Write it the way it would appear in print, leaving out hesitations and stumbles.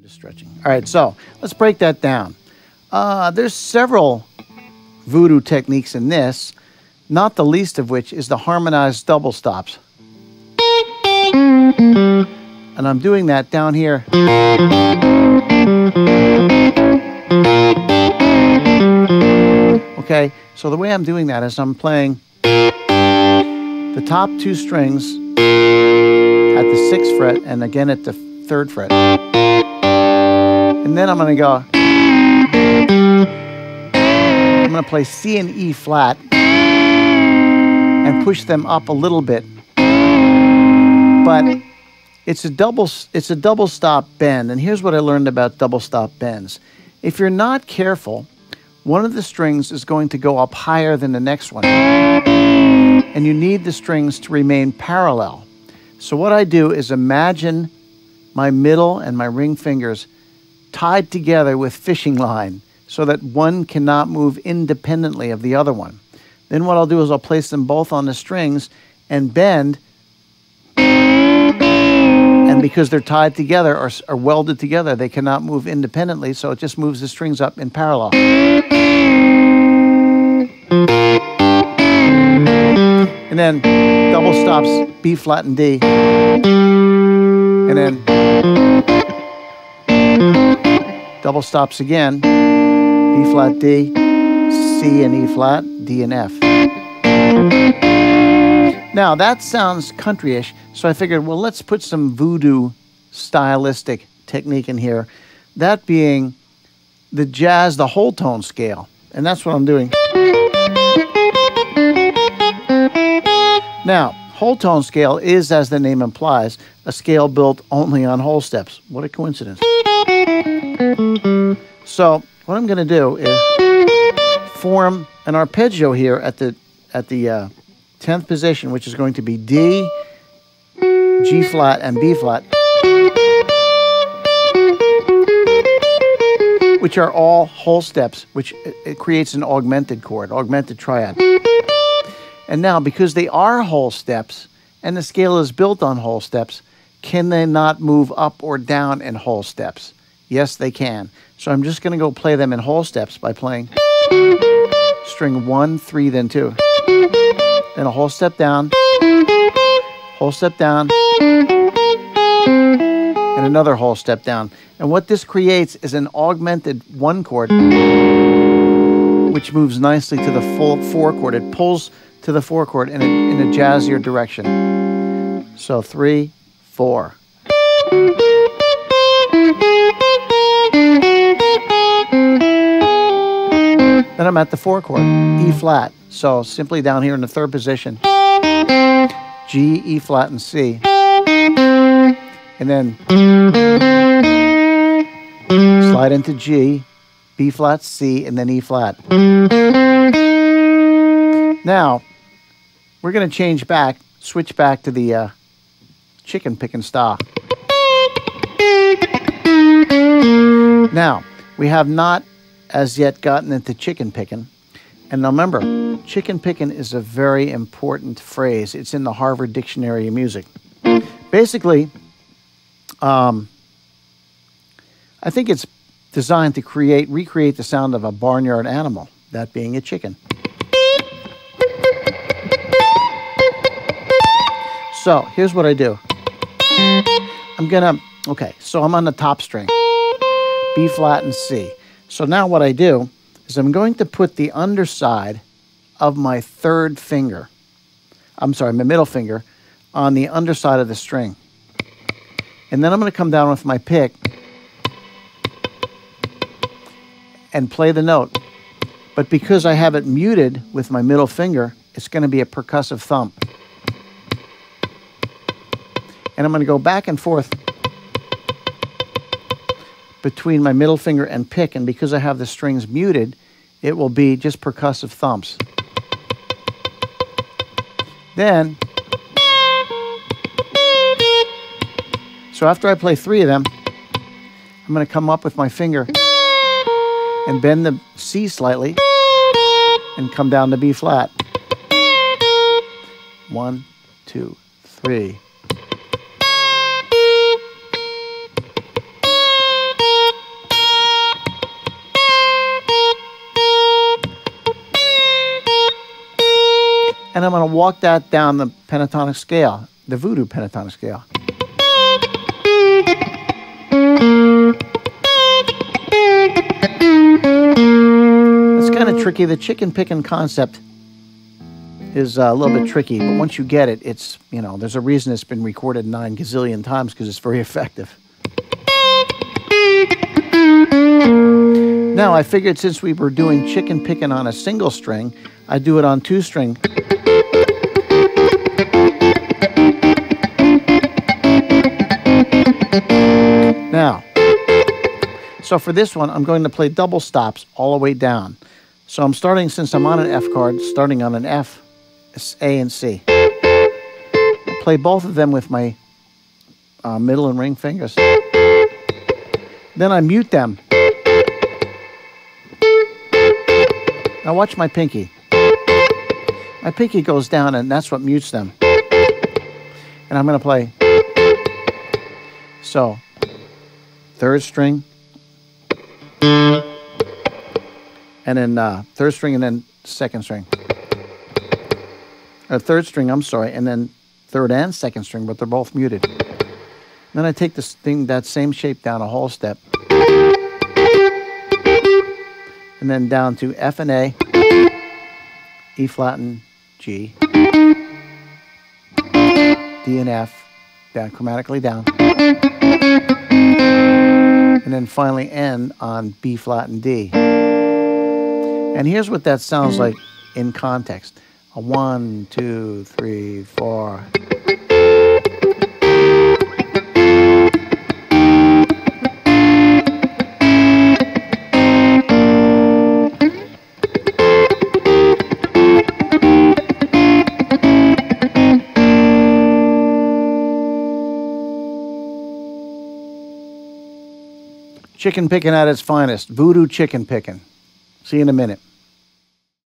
I'm just stretching. All right, so let's break that down. There's several voodoo techniques in this, not the least of which is the harmonized double stops. And I'm doing that down here. Okay, so the way I'm doing that is I'm playing the top two strings at the 6th fret and again at the 3rd fret. And then I'm going to go, I'm going to play C and E flat and push them up a little bit. But it's a double stop bend, and here's what I learned about double stop bends. If you're not careful, one of the strings is going to go up higher than the next one, and you need the strings to remain parallel. So what I do is imagine my middle and my ring fingers tied together with fishing line so that one cannot move independently of the other one. Then what I'll do is I'll place them both on the strings and bend, and because they're tied together or welded together, they cannot move independently, so it just moves the strings up in parallel. And then double stops B flat and D. And then double stops again, B flat D, C and E flat, D and F. Now that sounds country-ish, so I figured, well, let's put some voodoo stylistic technique in here. That being the jazz, the whole tone scale. And that's what I'm doing. Now, whole tone scale is, as the name implies, a scale built only on whole steps. What a coincidence. So what I'm going to do is form an arpeggio here at the 10th position, which is going to be D, G flat, and B flat, which are all whole steps, which it creates an augmented chord, augmented triad. And now, because they are whole steps, and the scale is built on whole steps, can they not move up or down in whole steps? Yes, they can. So I'm just going to go play them in whole steps by playing string 1, 3, then 2. Then a whole step down, and another whole step down. And what this creates is an augmented 1 chord, which moves nicely to the full 4 chord. It pulls to the 4 chord in a jazzier direction. So 3, 4. Then I'm at the 4 chord, E flat. So simply down here in the 3rd position, G, E flat, and C. And then slide into G, B flat, C, and then E flat. Now, we're going to switch back to the chicken picking style. Now, we have not as yet gotten into chicken picking. And now remember, chicken picking is a very important phrase. It's in the Harvard Dictionary of Music. Basically, I think it's designed to recreate the sound of a barnyard animal, that being a chicken. So here's what I do. So I'm on the top string, B flat and C. So now what I do is I'm going to put the underside of my 3rd finger, my middle finger, on the underside of the string. And then I'm going to come down with my pick and play the note. But because I have it muted with my middle finger, it's going to be a percussive thump. And I'm going to go back and forth between my middle finger and pick, and because I have the strings muted, it will be just percussive thumps. Then, so after I play 3 of them, I'm going to come up with my finger and bend the C slightly and come down to B flat. 1, 2, 3. And I'm going to walk that down the pentatonic scale, the Voodoo pentatonic scale. It's kind of tricky. The chicken picking concept is a little bit tricky, but once you get it, it's, you know, there's a reason it's been recorded 9 gazillion times, because it's very effective. Now, I figured since we were doing chicken picking on a single string, I'd do it on 2 string. Now, so for this one, I'm going to play double stops all the way down. So I'm starting, since I'm on an F chord, starting on an F, A, and C. I'll play both of them with my middle and ring fingers. Then I mute them. Now watch my pinky. My pinky goes down, and that's what mutes them. And I'm going to play. So, 3rd string. And then 3rd string, and then 2nd string. Or 3rd string, I'm sorry, and then 3rd and 2nd string, but they're both muted. Then I take this thing, that same shape down a whole step. And then down to F and A, E flat and G, D and F, down chromatically down. And then finally end on B flat and D. And here's what that sounds like in context. A 1, 2, 3, 4. Chicken picking at its finest. Voodoo chicken picking. See you in a minute.